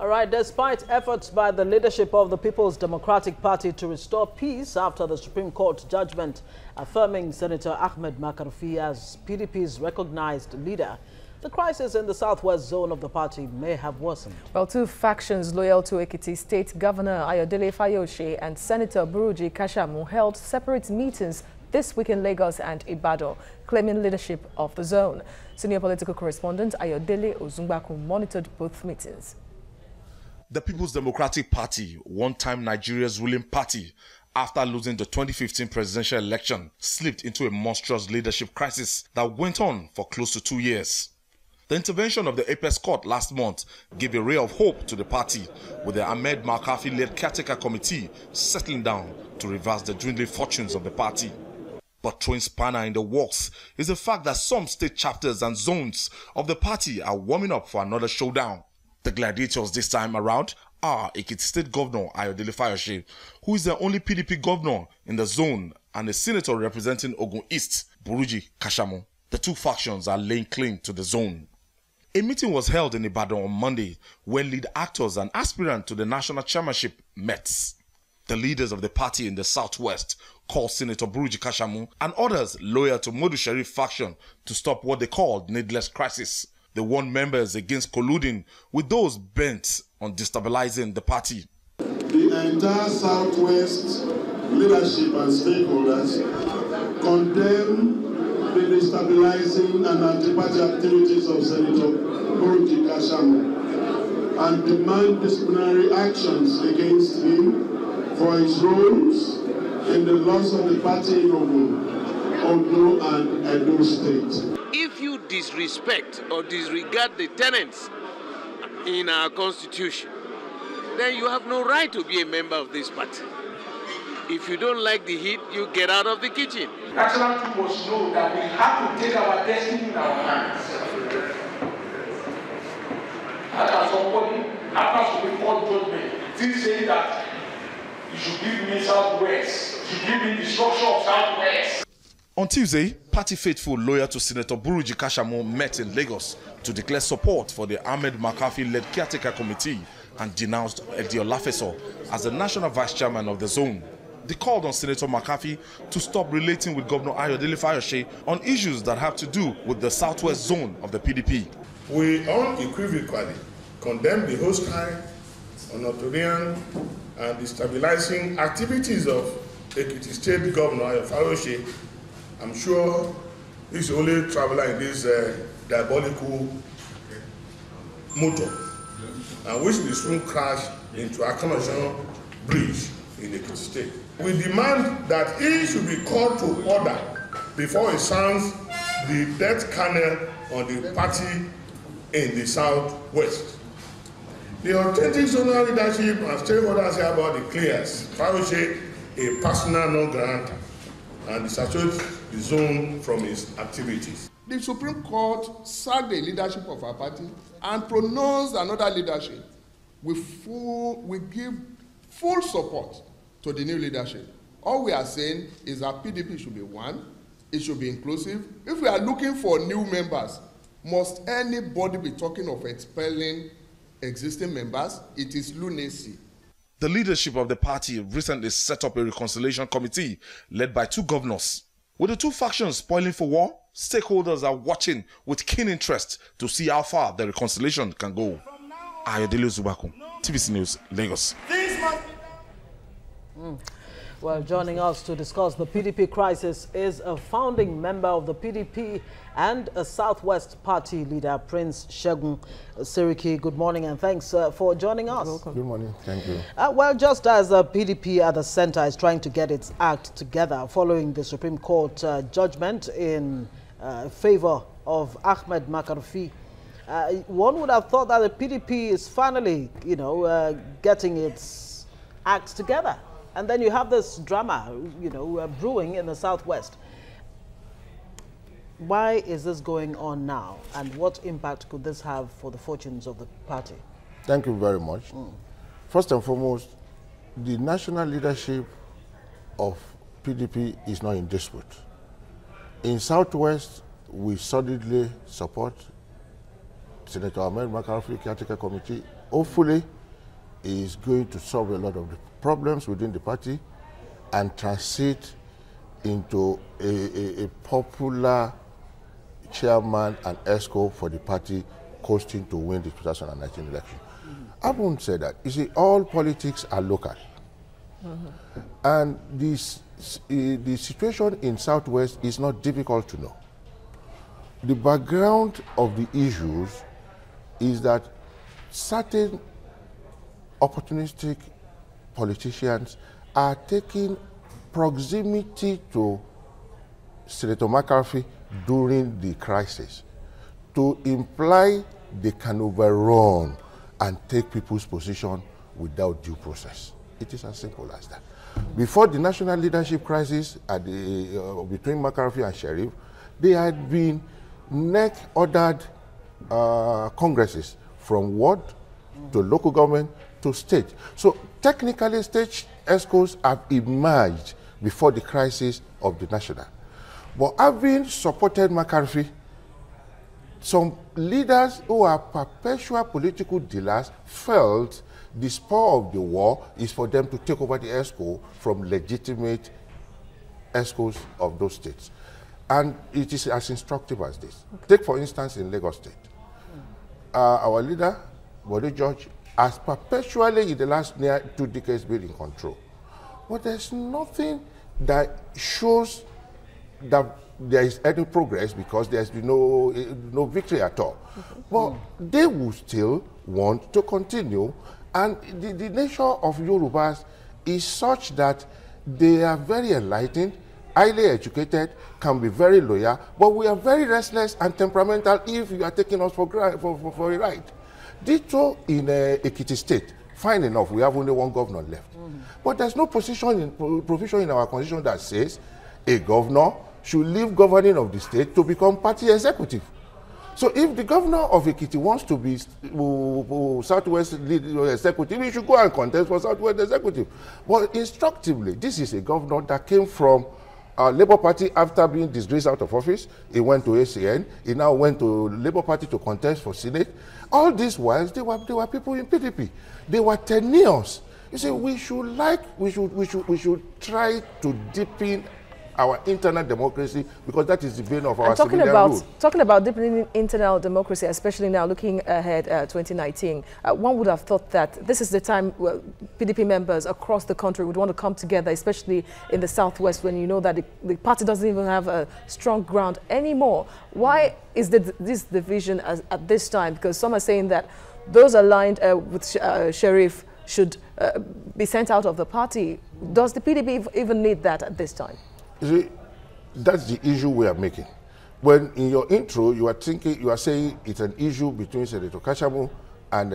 All right, despite efforts by the leadership of the People's Democratic Party to restore peace after the Supreme Court judgment affirming Senator Ahmed Makarfi as PDP's recognized leader, the crisis in the southwest zone of the party may have worsened. Well, two factions loyal to Ekiti State Governor Ayodele Fayose and Senator Buruji Kashamu held separate meetings this week in Lagos and Ibadan, claiming leadership of the zone. Senior political correspondent Ayodele Ozungbaku monitored both meetings. The People's Democratic Party, one-time Nigeria's ruling party, after losing the 2015 presidential election, slipped into a monstrous leadership crisis that went on for close to 2 years. The intervention of the Apex Court last month gave a ray of hope to the party, with the Ahmed Makarfi-led caretaker committee settling down to reverse the dwindling fortunes of the party. But throwing spanner in the works is the fact that some state chapters and zones of the party are warming up for another showdown. The gladiators this time around are Ekiti State Governor Ayodele Fayose, who is the only PDP governor in the zone, and a senator representing Ogun East, Buruji Kashamu. The two factions are laying claim to the zone. A meeting was held in Ibadan on Monday where lead actors and aspirants to the national chairmanship met. The leaders of the party in the southwest called Senator Buruji Kashamu and others loyal to Modu Sharif faction to stop what they called needless crisis. They warned members against colluding with those bent on destabilizing the party. The entire Southwest leadership and stakeholders condemn the destabilizing and anti-party activities of Senator Buruji Kashamu and demand disciplinary actions against him for his roles in the loss of the party in Ogun and Edo State. If you disrespect or disregard the tenets in our constitution, then you have no right to be a member of this party. If you don't like the heat, you get out of the kitchen. National people must know that we have to take our destiny in our hands. After somebody, after Supreme Court judgment, still saying that you should give me Southwest, you should give me the structure of Southwest. On Tuesday, party faithful loyal to Senator Buruji Kashamu met in Lagos to declare support for the Ahmed Makarfi-led caretaker committee and denounced Eddie Olafeso as the national vice chairman of the zone. They called on Senator Makarfi to stop relating with Governor Ayodele Fayose on issues that have to do with the southwest zone of the PDP. We unequivocally condemn the hostile, authoritarian and destabilizing activities of Ekiti State Governor Fayose. I'm sure he's the only traveler in this diabolical motor, and which will soon crash into Accommodation Bridge in Ekiti State. We demand that he should be called to order before he sounds the death knell on the party in the southwest. The authentic zonal leadership and stakeholders hereby declares Fayose a persona non grata and disassociates the zone from its activities. The Supreme Court sacked the leadership of our party and pronounced another leadership. We give full support to the new leadership. All we are saying is that PDP should be one, it should be inclusive. If we are looking for new members, must anybody be talking of expelling existing members? It is lunacy. The leadership of the party recently set up a reconciliation committee led by two governors. With the two factions spoiling for war, stakeholders are watching with keen interest to see how far the reconciliation can go. Ayodele Ozungbaku, TVC News, Lagos. Well, joining us to discuss the PDP crisis is a founding member of the PDP and a Southwest Party leader, Prince Segun Seriki. Good morning and thanks for joining us. Welcome. Good morning. Thank you. Well, just as the PDP at the center is trying to get its act together following the Supreme Court judgment in favor of Ahmed Makarfi, one would have thought that the PDP is finally, getting its act together. And then you have this drama, brewing in the southwest. Why is this going on now? And what impact could this have for the fortunes of the party? Thank you very much. First and foremost, the national leadership of PDP is not in dispute. In Southwest, we solidly support Senator Ahmed McCarthy Caretaker Committee, hopefully, is going to solve a lot of the problems within the party and transit into a popular chairman and ESCO for the party coasting to win the 2019 election. I won't say that. You see, all politics are local. And the situation in Southwest is not difficult to know. The background of the issues is that certain opportunistic politicians are taking proximity to Senator McCarthy during the crisis to imply they can overrun and take people's position without due process. It is as simple as that. Before the national leadership crisis between McCarthy and Sheriff, there had been neck-ordered congresses from ward to local government to state. So technically, state ESCOs have emerged before the crisis of the national. But having supported McCarthy, some leaders who are perpetual political dealers felt the spur of the war is for them to take over the ESCO from legitimate ESCOs of those states. And it is as instructive as this. Take, for instance, in Lagos State. Our leader, Bode George, has perpetually in the last near 2 decades been in control. But there's nothing that shows that there is any progress because there's been no victory at all. But they will still want to continue. And the nature of Yorubas is such that they are very enlightened, highly educated, can be very loyal, but we are very restless and temperamental if you are taking us for a ride. Ditto in Ekiti State. Fine enough, we have only one governor left. But there's no provision in our constitution that says a governor should leave governing of the state to become party executive. So if the governor of Ekiti wants to be Southwest executive, he should go and contest for Southwest executive. But instructively, this is a governor that came from Labour Party after being disgraced out of office. He went to ACN. He now went to Labour Party to contest for Senate. All these whiles, they were people in PDP. They were tenures. You see, we should try to deepen our internal democracy because that is the vein of our civilian rule. Talking about deepening internal democracy, especially now looking ahead 2019, one would have thought that this is the time where PDP members across the country would want to come together, especially in the Southwest, when you know that the party doesn't even have a strong ground anymore. Why is this division at this time? Because some are saying that those aligned with Sheriff should be sent out of the party. Does the PDP even need that at this time? You see, that's the issue we are making. When in your intro you are saying it's an issue between Senator Kashamu and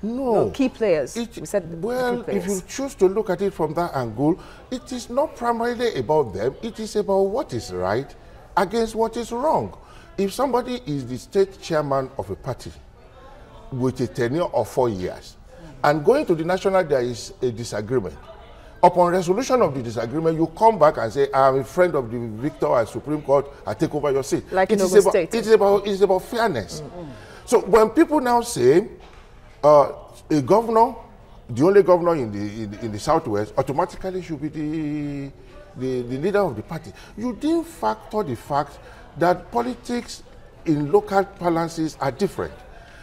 no, key players. We said, well, if you choose to look at it from that angle, it is not primarily about them. It is about what is right against what is wrong. If somebody is the state chairman of a party with a tenure of 4 years, and going to the national there is a disagreement, upon resolution of the disagreement, you come back and say, I'm a friend of the victor at Supreme Court, I take over your seat. Like in Ogun State. It's about fairness. So when people now say, a governor, the only governor in the Southwest, automatically should be the leader of the party, you didn't factor the fact that politics in local balances are different.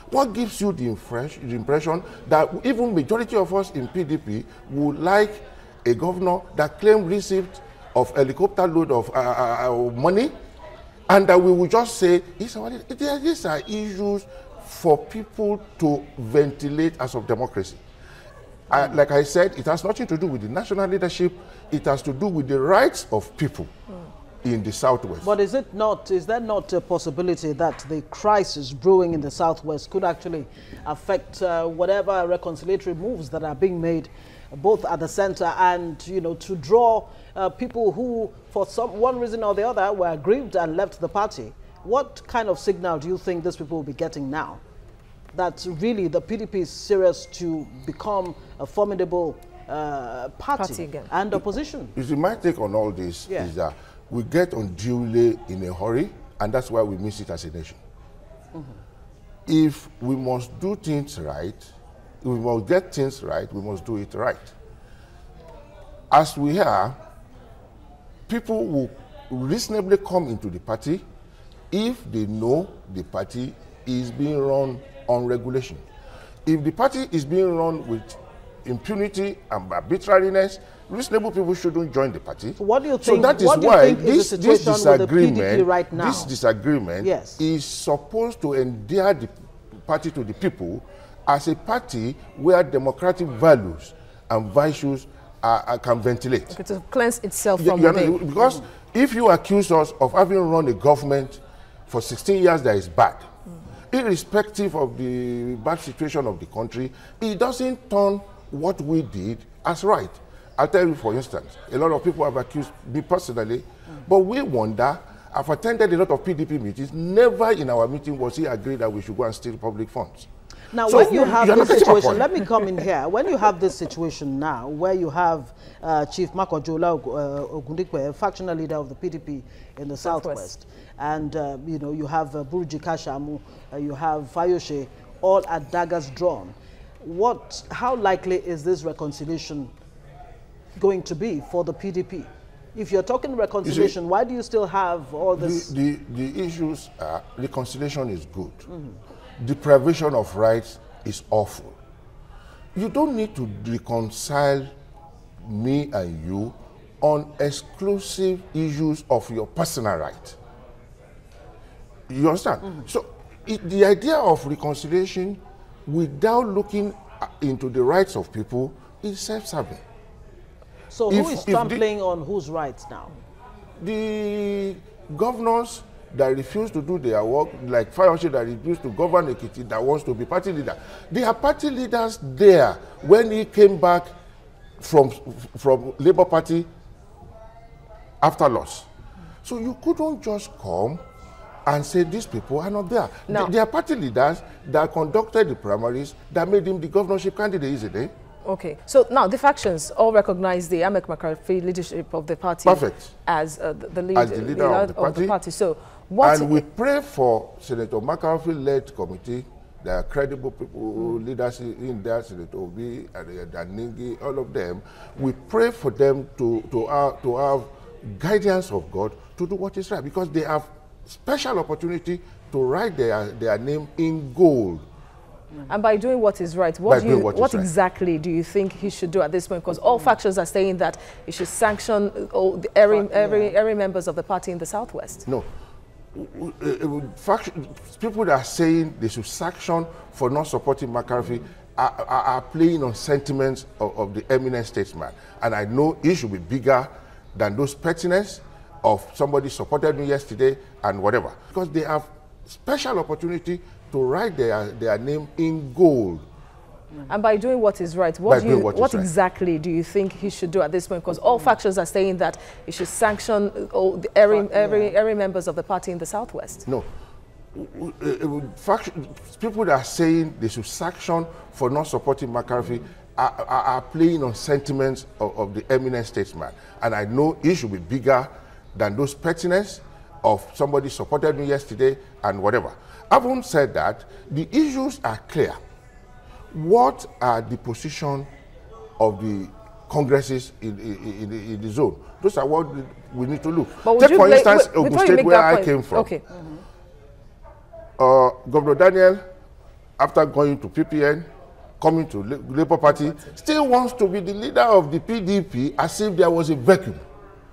What gives you the impression that even majority of us in PDP would like a governor that claimed receipt of helicopter load of money, and that we will just say, these are issues for people to ventilate as of democracy. Like I said, it has nothing to do with the national leadership, it has to do with the rights of people in the Southwest. But is there not a possibility that the crisis brewing in the Southwest could actually affect whatever reconciliatory moves that are being made both at the center and, to draw people who, for one reason or the other, were aggrieved and left the party? What kind of signal do you think these people will be getting now? That really the PDP is serious to become a formidable party and opposition? You see, my take on all this is that we get unduly in a hurry, and that's why we miss it as a nation. If we must do things right, if we must get things right, we must do it right. As we are, people will reasonably come into the party if they know the party is being run on regulation. If the party is being run with impunity and arbitrariness, reasonable people shouldn't join the party. So what do you think? So that is why this disagreement, right now? This disagreement is supposed to endear the party to the people as a party where democratic values and virtues can ventilate. Okay, to cleanse itself from within. Because if you accuse us of having run a government for 16 years that is bad, irrespective of the bad situation of the country, it doesn't turn what we did as right. I'll tell you, for instance, a lot of people have accused me personally, but we wonder, I've attended a lot of PDP meetings, never in our meeting was he agreed that we should go and steal public funds. Now, so when you have this situation, let me come in here. When you have this situation now, where you have Chief Makojola Ogundikwe, factional leader of the PDP in the Southwest, and you know, you have Buruji Kashamu, you have Fayose, all at daggers drawn. How likely is this reconciliation going to be for the PDP? If you're talking reconciliation, why do you still have all this? The issues are, reconciliation is good. Deprivation of rights is awful. You don't need to reconcile me and you on exclusive issues of your personal right. You understand? So the idea of reconciliation without looking into the rights of people is self-serving. So who is trampling on whose rights now? The governors that refuse to do their work, like Fayose that refused to govern Ekiti, that wants to be party leader. There are party leaders there when he came back from Labour Party after loss. So you couldn't just come and say these people are not there. No. There are party leaders that conducted the primaries that made him the governorship candidate, isn't it? Okay, so now the factions all recognize the Ahmed McCarthy leadership of the party as the leader of the party. So and we pray for Senator McCarthy-led committee. There are credible people, leaders in there, Senator Obi and Daningi, all of them. We pray for them to have guidance of God to do what is right, because they have special opportunity to write their name in gold. And by doing what is right, what exactly do you think he should do at this point? Because all factions are saying that he should sanction every members of the party in the Southwest. No. People that are saying they should sanction for not supporting McCarthy are playing on sentiments of the eminent statesman. And I know it should be bigger than those pettiness of somebody supported me yesterday and whatever. Because they have special opportunity to write their name in gold. And by doing what is right, what exactly do you think he should do at this point? Because all factions are saying that he should sanction every members of the party in the Southwest. No. People that are saying they should sanction for not supporting McCarthy are playing on sentiments of the eminent statesman. And I know it should be bigger than those pettiness of somebody supported me yesterday and whatever. Having said that, the issues are clear. What are the position of the congresses in the zone? Those are what we need to look. Take for instance Ogun State, where I came from. Okay. Governor Daniel, after going to PPN, coming to Labour Party, still wants to be the leader of the PDP as if there was a vacuum.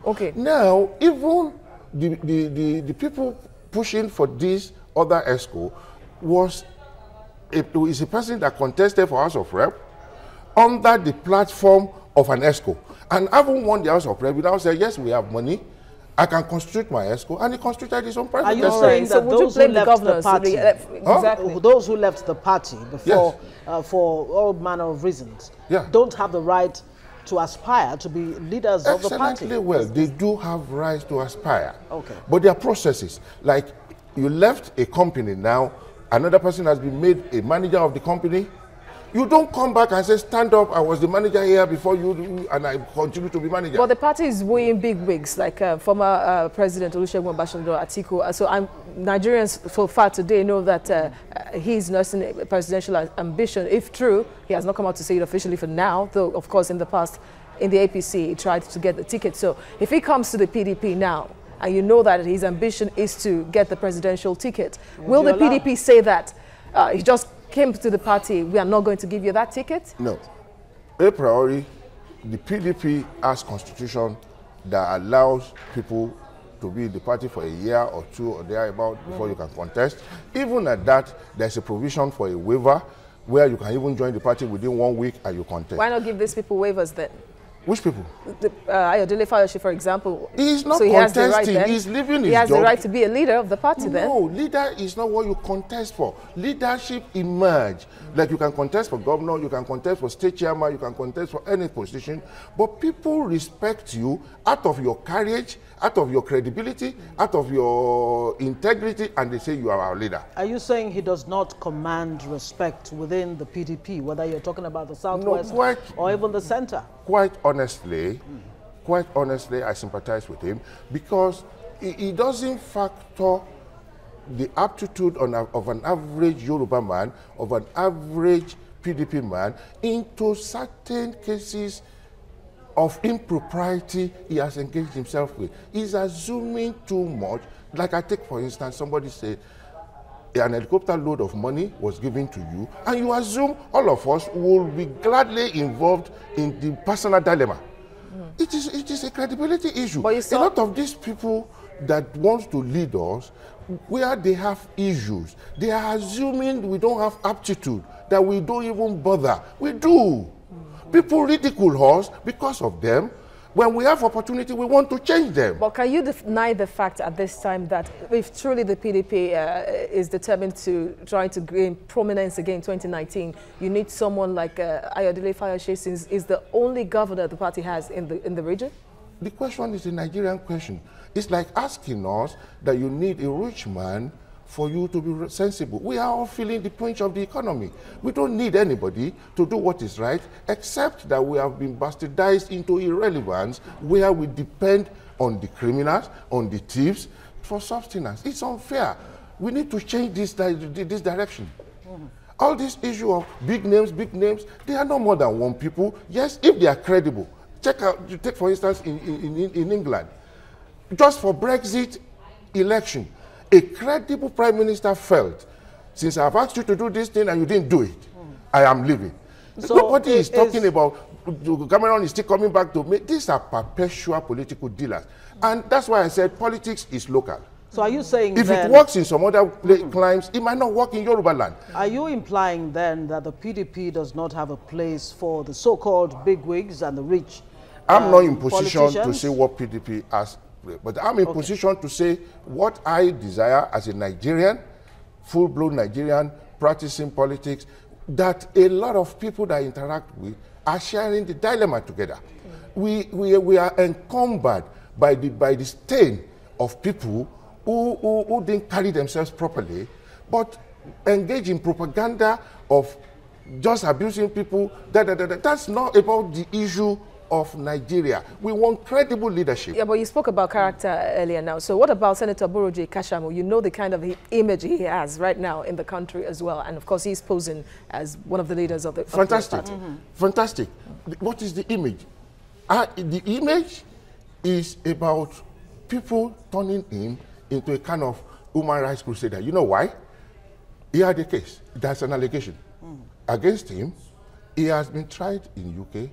Okay. Now, even the people pushing for this other ESCO is a person that contested for House of Rep under the platform of an ESCO. And having won the House of Rep, we now say, yes, we have money, I can constitute my ESCO, and he constituted his own private ESCO. Are you saying that those who left the party, exactly, those who left the party before, for all manner of reasons, don't have the right to aspire to be leaders of the party? Excellently well, they do have rights to aspire. Okay. But there are processes. Like, you left a company now, another person has been made a manager of the company. You don't come back and say, stand up, I was the manager here before you, and I continue to be manager. But the party is weighing big wigs, like former President Olusegun Obasanjo, Atiku. So Nigerians so far today know that he's nursing a presidential ambition. If true, he has not come out to say it officially for now, though, of course, in the past, in the APC, he tried to get the ticket. So if he comes to the PDP now, and you know that his ambition is to get the presidential ticket, will the PDP say that he just came to the party, we are not going to give you that ticket? No. A priori, the PDP has constitution that allows people to be in the party for a year or two or thereabout before you can contest. Even at that, there's a provision for a waiver where you can even join the party within 1 week and you contest. Why not give these people waivers then? Which people? Ayodele Fayose, for example. He's not so contesting, he's leaving his job. He has the right to be a leader of the party then? No, leader is not what you contest for. Leadership emerge. Like you can contest for governor, you can contest for state chairman, you can contest for any position, but people respect you out of your courage, out of your credibility, out of your integrity, and they say you are our leader. Are you saying he does not command respect within the PDP, whether you're talking about the Southwest or even the center? Quite honestly, I sympathize with him because he doesn't factor the aptitude of an average Yoruba man, of an average PDP man, into certain cases of impropriety he has engaged himself with. He's assuming too much. Like I take, for instance, somebody said, an helicopter load of money was given to you, and you assume all of us will be gladly involved in the personal dilemma. It is a credibility issue. A lot of these people that want to lead us, where they have issues, they are assuming we don't have aptitude, that we don't even bother. We do. People ridicule us because of them. When we have opportunity, we want to change them. But can you deny the fact at this time that if truly the PDP is determined to try to gain prominence again in 2019, you need someone like Ayodele Fayose, since is the only governor the party has in the region? The question is a Nigerian question. It's like asking us that you need a rich man for you to be sensible. We are all feeling the pinch of the economy. We don't need anybody to do what is right, except that we have been bastardized into irrelevance, where we depend on the criminals, on the thieves, for sustenance. It's unfair. We need to change this direction. All this issue of big names, they are no more than one people. Yes, if they are credible. Take for instance, in England, just for Brexit election, a credible prime minister felt, since I've asked you to do this thing and you didn't do it, I am leaving. So nobody is talking about, Cameron is still coming back to me. These are perpetual political dealers. And that's why I said politics is local. So are you saying if it works in some other climes, it might not work in Yoruba land. Are you implying then that the PDP does not have a place for the so-called bigwigs and the rich? I'm not in position to say what PDP has. But I'm in position to say what I desire as a Nigerian, full-blown Nigerian, practicing politics, that a lot of people that I interact with are sharing the dilemma together. We are encumbered by the stain of people who didn't carry themselves properly, but engage in propaganda of just abusing people. That's not about the issue of Nigeria. We want credible leadership. Yeah, but you spoke about character earlier now. So what about Senator Boroje Kashamu? You know the kind of image he has right now in the country as well. And of course, he's posing as one of the leaders of the Fantastic. Fantastic. What is the image? The image is about people turning him into a kind of human rights crusader. You know why? He had a case. There's an allegation against him. He has been tried in UK.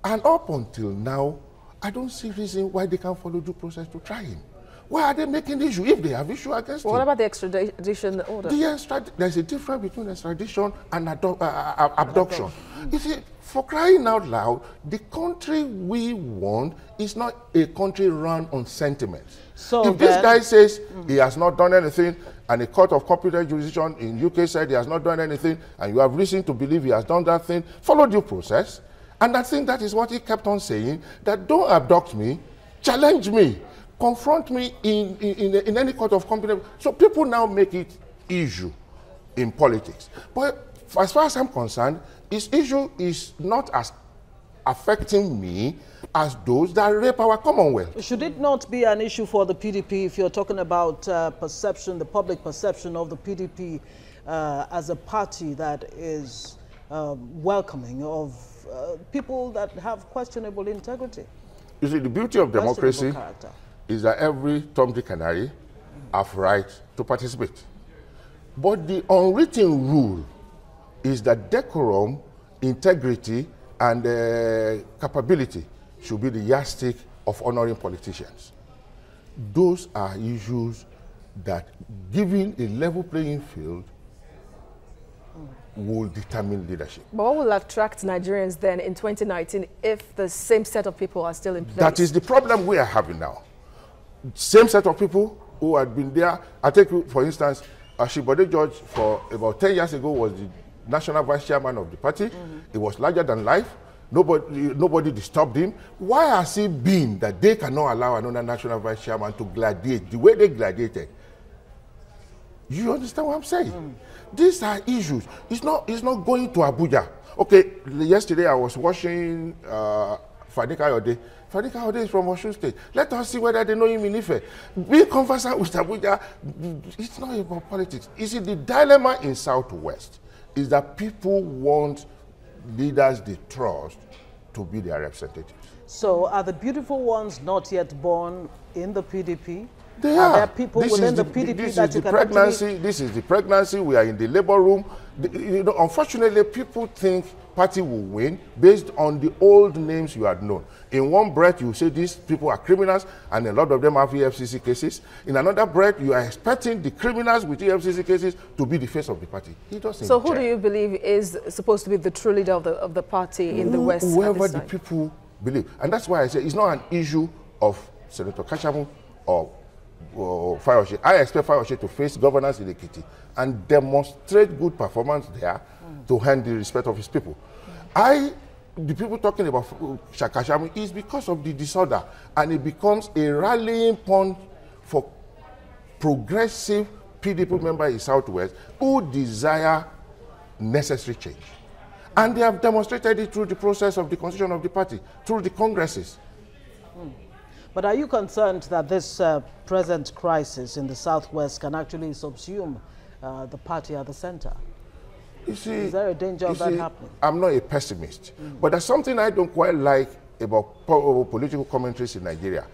And up until now, I don't see reason why they can't follow due process to try him. Why are they making issue if they have issue against him? What about the extradition order? There's a difference between extradition and abduction. You see, for crying out loud, the country we want is not a country run on sentiments. So if this guy says he has not done anything, and a court of competent jurisdiction in UK said he has not done anything, and you have reason to believe he has done that thing, follow due process. And I think that is what he kept on saying, that don't abduct me, challenge me, confront me in any court of competence. So people now make it issue in politics. But as far as I'm concerned, this issue is not as affecting me as those that rape our Commonwealth. Should it not be an issue for the PDP if you're talking about perception, the public perception of the PDP as a party that is welcoming of people that have questionable integrity? You see, the beauty of democracy is that every Tom, Dick, and Harry have right to participate. But the unwritten rule is that decorum, integrity, and capability should be the yardstick of honoring politicians. Those are issues that, given a level playing field, will determine leadership. But what will attract Nigerians then in 2019 if the same set of people are still in place? That is the problem we are having now. Same set of people who had been there. I take, for instance, Ashibode George, for about 10 years ago, was the national vice chairman of the party. He was larger than life. Nobody disturbed him. Why has it been that they cannot allow another national vice chairman to gladiate the way they gladiated? You understand what I'm saying? These are issues. It's not going to Abuja. Okay, yesterday I was watching Fani Kayode. Fani Kayode is from Osun State. Let us see whether they know him in Ife. Being conversant with Abuja, it's not about politics. You see, the dilemma in Southwest is that people want leaders they trust to be their representatives. So are the beautiful ones not yet born in the PDP? They are. There people within the PDP that you can actually... This is the pregnancy. We are in the labor room. Unfortunately, people think party will win based on the old names you had known. In one breath, you say these people are criminals, and a lot of them have EFCC cases. In another breath, you are expecting the criminals with EFCC cases to be the face of the party. It doesn't. So who do you believe is supposed to be the true leader of the party in the West? Whoever the people believe. And that's why I say it's not an issue of Senator Kashamu or Fayoshe. I expect Fayoshe to face governance in Ekiti and demonstrate good performance there to earn the respect of his people. The people talking about Kashamu is because of the disorder, and it becomes a rallying point for progressive PDP members in Southwest who desire necessary change. And they have demonstrated it through the process of the constitution of the party, through the congresses. But are you concerned that this present crisis in the Southwest can actually subsume the party at the center? You see, is there a danger of that happening? I'm not a pessimist, but there's something I don't quite like about political commentaries in Nigeria.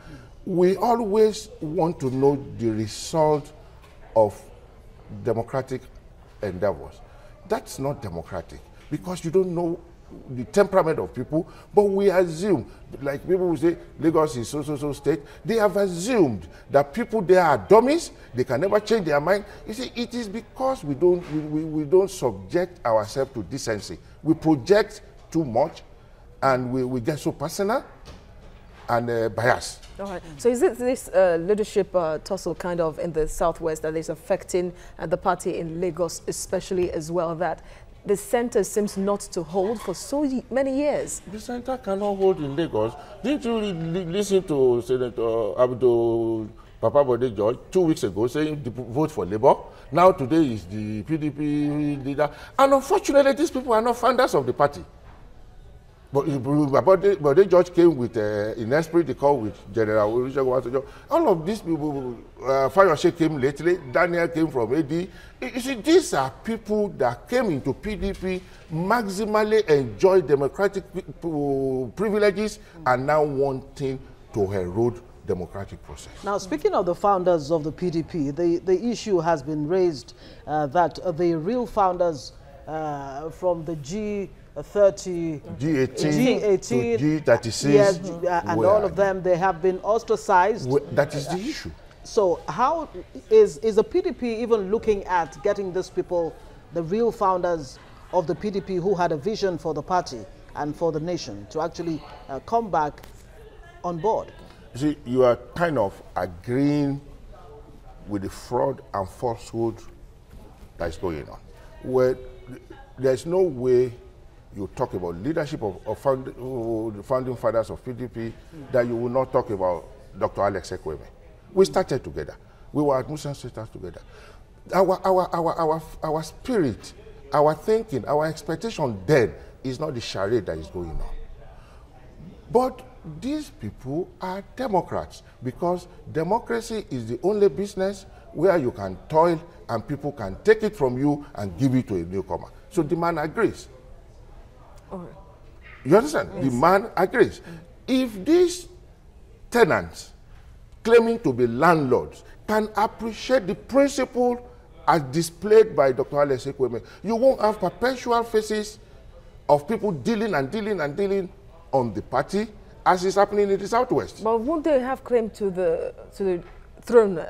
We always want to know the result of democratic endeavors. That's not democratic, because you don't know the temperament of people, but we assume, like people who say Lagos is so state, they have assumed that people there are dummies, they can never change their mind. You see, it is because we don't subject ourselves to decency. We project too much, and we get so personal and biased. All right. So is it this leadership tussle kind of in the Southwest that is affecting the party in Lagos especially as well, that the center seems not to hold for so many years? The center cannot hold in Lagos. Didn't you listen to Senator Abdul Papa Bode George 2 weeks ago saying to vote for Labour? Now today is the PDP leader. And unfortunately, these people are not founders of the party. But Bode George came with, in esprit de corps with General Olusegun. All of these people, Fayoshe came lately, Daniel came from AD. You see, these are people that came into PDP, maximally enjoy democratic privileges, and now wanting to erode democratic process. Now, speaking of the founders of the PDP, the issue has been raised that the real founders from the G30, G18 to G36, yes, and all of them, they have been ostracized. That is the issue. So how is the PDP even looking at getting these people, the real founders of the PDP who had a vision for the party and for the nation, to actually come back on board? You see, you are kind of agreeing with the fraud and falsehood that is going on. Where there's no way you talk about leadership of the founding fathers of PDP that you will not talk about Dr. Alex Ekweme. We started together. We were at Muslim Sisters together. Our spirit our thinking, our expectation then is not the charade that is going on. But these people are Democrats because democracy is the only business where you can toil and people can take it from you and give it to a newcomer. So the man agrees. You understand? Yes. The man agrees. If these tenants claiming to be landlords can appreciate the principle as displayed by Dr. Alex Ekweme, you won't have perpetual faces of people dealing and dealing and dealing on the party as is happening in the Southwest. But won't they have claim to the throne,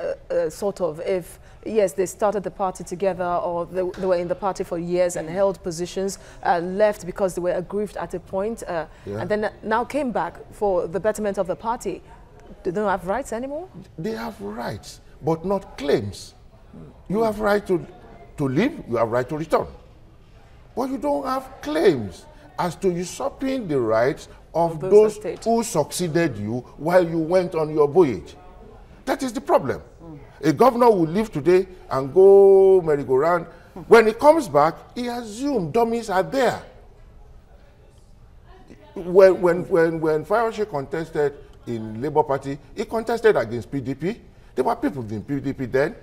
sort of, if, yes, they started the party together or they were in the party for years and held positions, left because they were aggrieved at a point, and then now came back for the betterment of the party. They don't have rights anymore? They have rights, but not claims. You have right to leave, you have right to return. But you don't have claims as to usurping the rights of those who succeeded you while you went on your voyage. That is the problem. A governor will leave today and go merry-go-round. When he comes back, he assumes dummies are there. When Fayose contested in Labour Party, he contested against PDP. There were people in PDP then.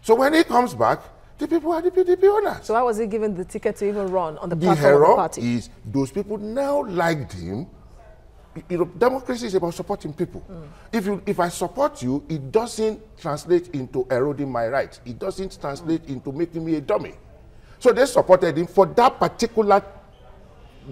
So when he comes back, the people are the PDP owners. So why was he given the ticket to even run on the platform of the party? The error is those people now liked him. You know, democracy is about supporting people. If I support you, it doesn't translate into eroding my rights. It doesn't translate into making me a dummy. So they supported him for that particular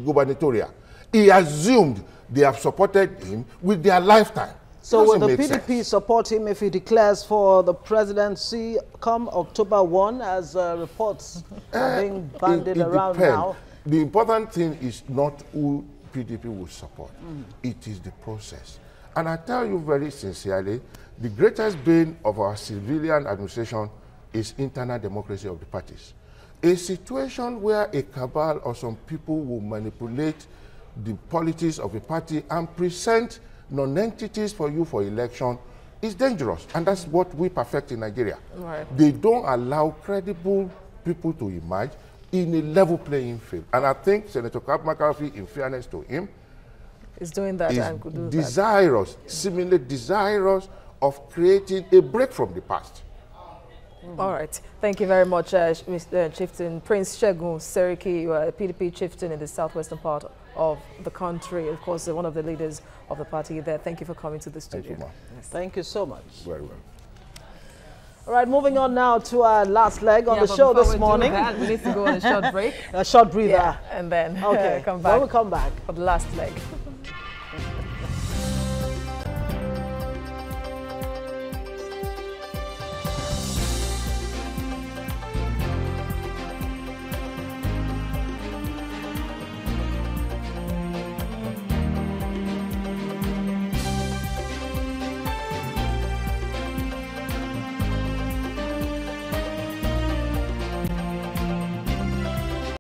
gubernatorial. He assumed they have supported him with their lifetime. So will the PDP support him if he declares for the presidency come October 1, as reports are being bandied around now? The important thing is not who PDP will support. It is the process. And I tell you very sincerely, the greatest bane of our civilian administration is internal democracy of the parties. A situation where a cabal or some people will manipulate the politics of a party and present non-entities for you for election is dangerous, and that's what we perfect in Nigeria. Right. They don't allow credible people to emerge in a level playing field, and I think Senator McCarthy, in fairness to him, is doing that and could do desirous, seemingly desirous of creating a break from the past. All right. Thank you very much, Mr. Chieftain Prince Segun Seriki. You are a PDP chieftain in the southwestern part of the country. Of course, one of the leaders of the party there. Thank you for coming to the studio. Thank you, yes. Thank you so much. Very well. All right, moving on now to our last leg on the show this morning. We need to go on a short break. A short breather. Yeah, and then come back. When we come back for the last leg.